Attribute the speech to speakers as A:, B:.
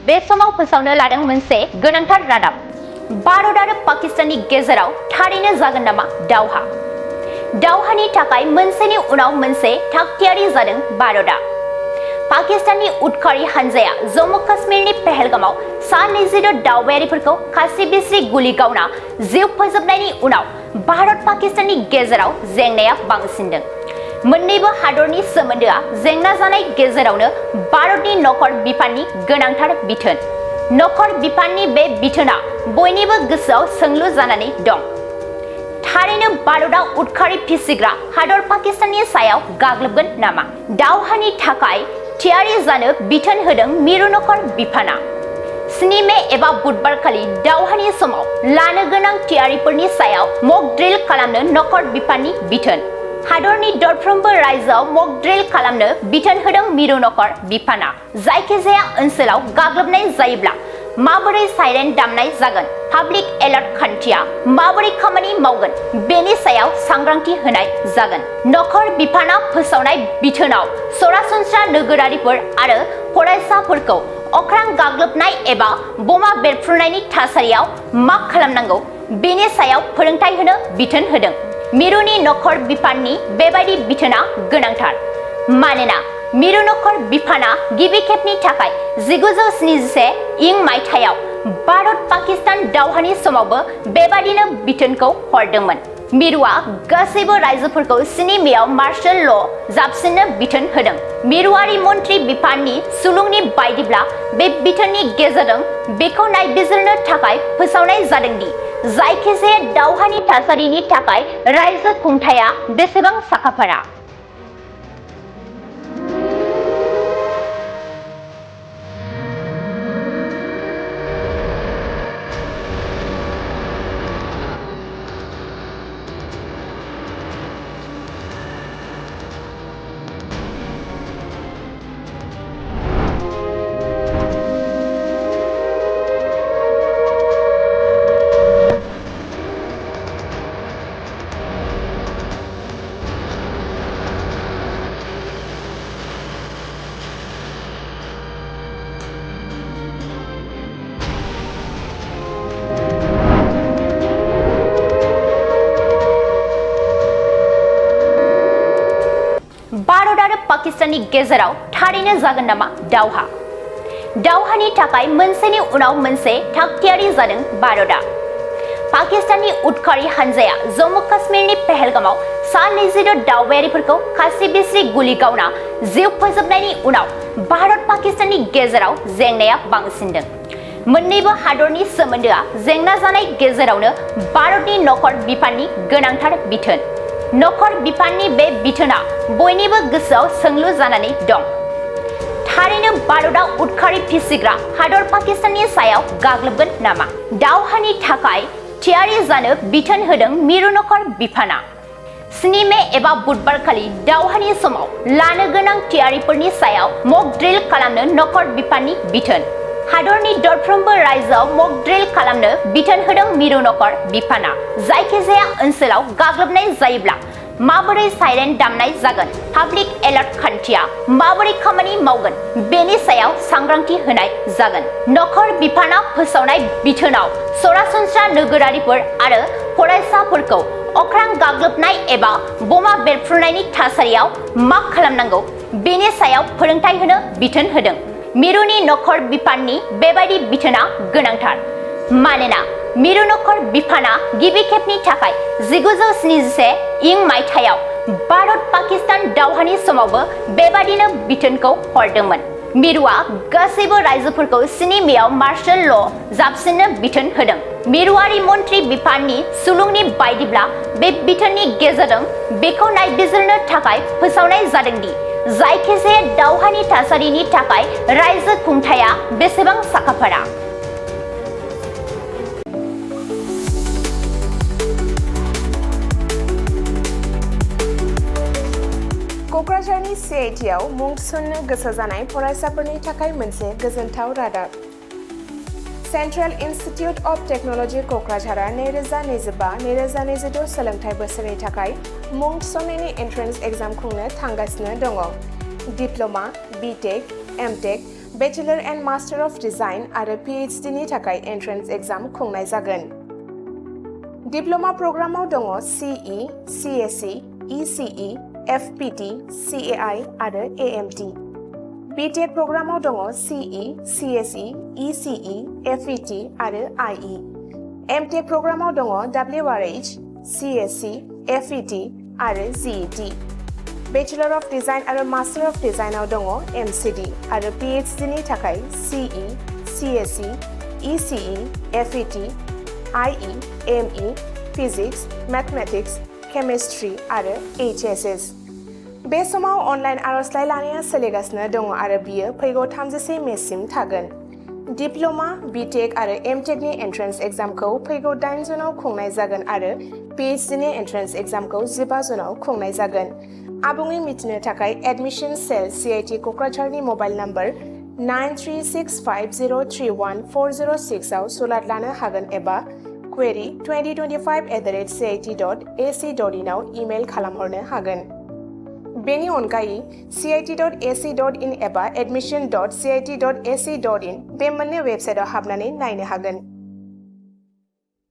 A: बे समाव फोसावनो लादों मोनसे गोनांथार रादाब। भारत आरो पाकिस्ताननि गेजेराव थारैनो जागोन नामा दावहा? दावहानि थाखाय मोनसेनि उनाव मोनसे थागथियारि जादों भारतआ। पाकिस्ताननि उदखारि हानजाया जम्मु काश्मीरनि पहलगामाव सा 22 दावबायारिफोरखौ खास्रि-बिस्रि गुलि गावना जिउ फोजोबनायनि उनाव भारत पाकिस्ताननि गेजेराव जेंनाया बांसिनदों। मोन्नैबो हादरनि सोमोन्दोआ जेंना जानाय गेजेरावनो भारतनि नखर बिफाननि गोनांथार बिथोन। नखर बिफाननि बे बिथोना बयनिबो गोसोआव सोंलु जानानै दं। थारैनो भारतआ उदखारि फिसिग्रा हादर पाकिस्ताननि सायाव गाग्लोबगोन नामा? दावहानि थाखाय थियारि जानो बिथोन होदों मिरु नखर बिफाना। 7 मे एबा बुधबारखालि दावहानि समाव लानो गोनां थियारिफोरनि सायाव मक ड्रिल खालामनो नखर बिफाननि बिथोन। हादरनि दरफ्रोमबो रायजोआव मक ड्रिल खालामनो बिथोन होदों मिरु नखर बिफाना। जायखिजाया ओनसोलाव गाग्लोबनाय जायोब्ला माबोरै साइरेन दामनाय जागोन, पाब्लिक एलार्ट खान्थिया माबोरै खामानि मावगोन बेनि सायाव सांग्रांथि होनाय जागोन। नखर बिफाना फोसावनाय बिथोनाव सरासनस्रा नोगोरारिफोर आरो फरायसाफोरखौ अख्रां गाग्लोबनाय एबा बमा बेरफ्रुनायनि थासारियाव मा खालामनांगौ बेनि सायाव फोरोंथाय होनो बिथोन होदों। मिरुनि नखर बिफाननि बेबायदि बिथोना गोनांथार मानोना मिरु नखर बिफाना गिबि खेबनि थाखाय 1971 मायथाइयाव भारत पाकिस्तान दावहानि समावबो बेबादिनो बिथोनखौ हरदोंमोन। मिरुआ गासैबो रायजोफोरखौ 7 मेआव मार्शल ल' जाबसिननो बिथोन होदों। मिरुआरि मन्त्रि बिफाननि सुलुंनि बायदिब्ला बे बिथोननि गेजेरजों बेखौ नायबिजिरनो थाखाय फोसावनाय जादों दि जायखिजाया दावहानि थासारिनि थाखाय रायजो खुंथाया बेसेबां साखाफारा। भारत आरो पाकिस्ताननि गेजेराव थारैनो जागोन नामा दावहा? दावहानि थाखाय मोनसेनि उनाव मोनसे थागथियारि जादों भारतआ। पाकिस्ताननि उदखारि हानजाया जम्मु काश्मीरनि पहलगामाव सा 22 दावबायारिफोरखौ खास्रि-बिस्रि गुलि गावना जिउ फोजोबनायनि उनाव भारत पाकिस्ताननि गेजेराव जेंनाया बांसिनदों। मोन्नैबो हादरनि सोमोन्दोआ जेंना जानाय गेजेरावनो भारतनि नखर बिफाननि गोनांथार बिथोन। नखर बिफाननि बे बिथोना बयनिबो गोसोआव सोंलु जानानै दं। थारैनो भारतआ उदखारि फिसिग्रा हादर पाकिस्ताननि सायाव गाग्लोबगोन नामा? दावहानि थाखाय थियारि जानो बिथोन होदों मिरु नखर बिफाना। 7 मे एबा बुधबारखालि दावहानि समाव लानो गोनां थियारिफोरनि सायाव मक ड्रिल खालामनो नखर बिफाननि बिथोन। हादरनि दरफ्रोमबो रायजोआव मक ड्रिल खालामनो बिथोन होदों मिरु नखर बिफाना। जायखिजाया ओनसोलाव गाग्लोबनाय जायोब्ला माबोरै साइरेन दामनाय जागोन, पाब्लिक एलार्ट खान्थिया माबोरै खामानि मावगोन बेनि सायाव सांग्रांथि होनाय जागोन। नखर बिफाना फोसावनाय बिथोनाव सरासनस्रा नोगोरारिफोर आरो फरायसाफोरखौ अख्रां गाग्लोबनाय एबा बमा बेरफ्रुनायनि थासारियाव मा खालामनांगौ बेनि सायाव फोरोंथाय होनो बिथोन होदों। मिरुनि नखर बिफाननि बेबायदि बिथोना गोनांथार मानोना मिरु नखर बिफाना गिबि खेबनि थाखाय 1971 मायथाइयाव भारत पाकिस्तान दावहानि समावबो बेबादिनो बिथोनखौ हरदोंमोन। मिरुआ गासैबो रायजोफोरखौ 7 मेआव मार्शल ल' जाबसिननो बिथोन होदों। मिरुआरि मन्त्रि बिफाननि सुलुंनि बायदिब्ला बे बिथोननि गेजेरजों बेखौ नायबिजिरनो थाखाय फोसावनाय जादों दि जायखिजाया दावहानि थासारिनि थाखाय रायजो खुंथाया बेसेबां साखाफारा।
B: क'क्राझारनि CITआव मुं थिसननो गोसो जानाय फरायसाफोरनि थाखाय मोनसे गोजोनथाव रादाब। सेन्ट्रेल इन्स्टिटिउट अफ टेक्न'लजि क'क्राझारआ 2025-2026 सोलोंथाइ बोसोरनि थाखाय मुं थिसननायनि एन्ट्रेन्स एग्जाम खुंनो थांगासिनो दङ। Diploma, BTech, MTech bachelor and master of design आरो PhD नि थाखाय एन्ट्रेन्स एग्जाम खुंनाय जागोन। डिप्ल'मा प्रग्रामाव दङ CE, CSE, ECE, FPT, CAI आरो AMT। BTech प्रग्रामाव दङ CE, CSE, ECE, FET आरो IE। MTech प्रग्रामाव दङ WRH, CSE, FET आरो GET। बेचेलर अफ डिजाइन आरो मास्टार अफ डिजाइनाव दङ MCD आरो PhD नि थाखाय CE, CSE, ECE, FET, IE, ME, physics, mathematics, chemistry आरो HSS। बे समाव अनलाइन आर'जलाइ लानाया सोलिगासिनो दङ आरो बियो फैगौ 31 मेसिम थागोन। डिप्ल'मा, BTech आरो MTech नि एन्ट्रेन्स एग्जामखौ फैगौ 8 जुनाव खुंनाय जागोन आरो PhD नि एन्ट्रेन्स एग्जामखौ 15 जुनाव खुंनाय जागोन। आबुङै मिथिनो थाखाय एडमिशन सेल CIT क'क्राझारनि मबाइल नम्बर 9365031406 आव सुलाद लानो हागोन एबा query2025@cit.ac.in आव इमेल खालामहरनो हागोन। बेनि अनगायै cit.ac.in एबा admission.cit.ac.in बे मोननै वेबसाइटआव हाबनानै नायनो हागोन।